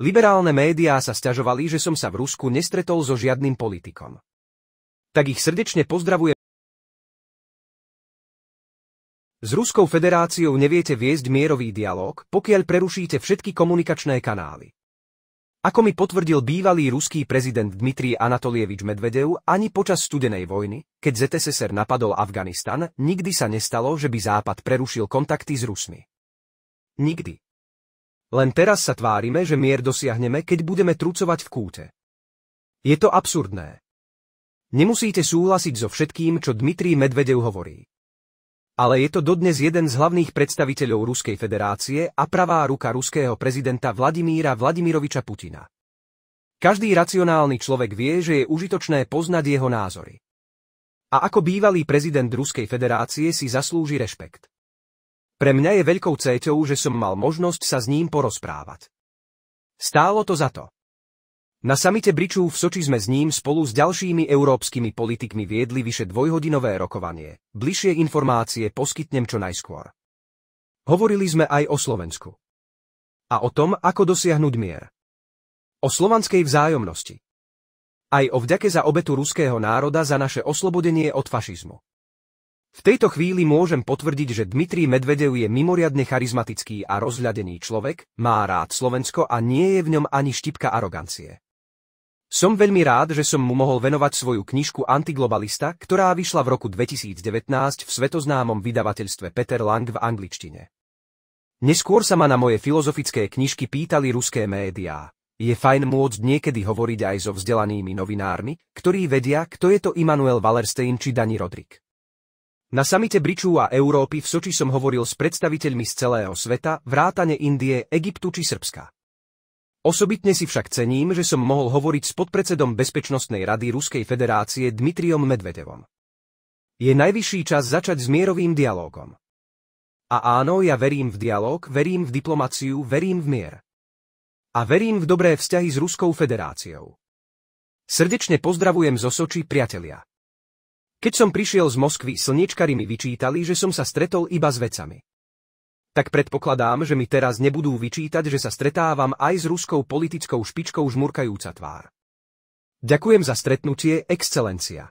Liberálne médiá sa sťažovali, že som sa v Rusku nestretol so žiadnym politikom. Tak ich srdečne pozdravujem. S Ruskou federáciou neviete viesť mierový dialóg, pokiaľ prerušíte všetky komunikačné kanály. Ako mi potvrdil bývalý ruský prezident Dmitrij Anatolievič Medvedev, ani počas studenej vojny, keď ZSSR napadol Afganistan, nikdy sa nestalo, že by Západ prerušil kontakty s Rusmi. Nikdy. Len teraz sa tvárime, že mier dosiahneme, keď budeme trucovať v kúte. Je to absurdné. Nemusíte súhlasiť so všetkým, čo Dmitrij Medvedev hovorí. Ale je to dodnes jeden z hlavných predstaviteľov Ruskej federácie a pravá ruka ruského prezidenta Vladimíra Vladimiroviča Putina. Každý racionálny človek vie, že je užitočné poznať jeho názory. A ako bývalý prezident Ruskej federácie si zaslúži rešpekt. Pre mňa je veľkou céťou, že som mal možnosť sa s ním porozprávať. Stálo to za to. Na samite Briču v Soči sme s ním spolu s ďalšími európskymi politikmi viedli vyše dvojhodinové rokovanie. Bližšie informácie poskytnem čo najskôr. Hovorili sme aj o Slovensku. A o tom, ako dosiahnuť mier. O slovanskej vzájomnosti. Aj o vďake za obetu ruského národa za naše oslobodenie od fašizmu. V tejto chvíli môžem potvrdiť, že Dmitrij Medvedev je mimoriadne charizmatický a rozhľadený človek, má rád Slovensko a nie je v ňom ani štipka arogancie. Som veľmi rád, že som mu mohol venovať svoju knižku Antiglobalista, ktorá vyšla v roku 2019 v svetoznámom vydavateľstve Peter Lang v angličtine. Neskôr sa ma na moje filozofické knižky pýtali ruské médiá. Je fajn môcť niekedy hovoriť aj so vzdelanými novinármi, ktorí vedia, kto je to Immanuel Wallerstein či Dani Rodrik. Na samite Briču a Európy v Soči som hovoril s predstaviteľmi z celého sveta, vrátane Indie, Egyptu či Srbska. Osobitne si však cením, že som mohol hovoriť s podpredsedom Bezpečnostnej rady Ruskej federácie Dmitrijom Medvedevom. Je najvyšší čas začať s mierovým dialógom. A áno, ja verím v dialóg, verím v diplomaciu, verím v mier. A verím v dobré vzťahy s Ruskou federáciou. Srdečne pozdravujem zo Soči, priatelia. Keď som prišiel z Moskvy, slniečkari mi vyčítali, že som sa stretol iba s vecami. Tak predpokladám, že mi teraz nebudú vyčítať, že sa stretávam aj s ruskou politickou špičkou žmurkajúca tvár. Ďakujem za stretnutie, excelencia.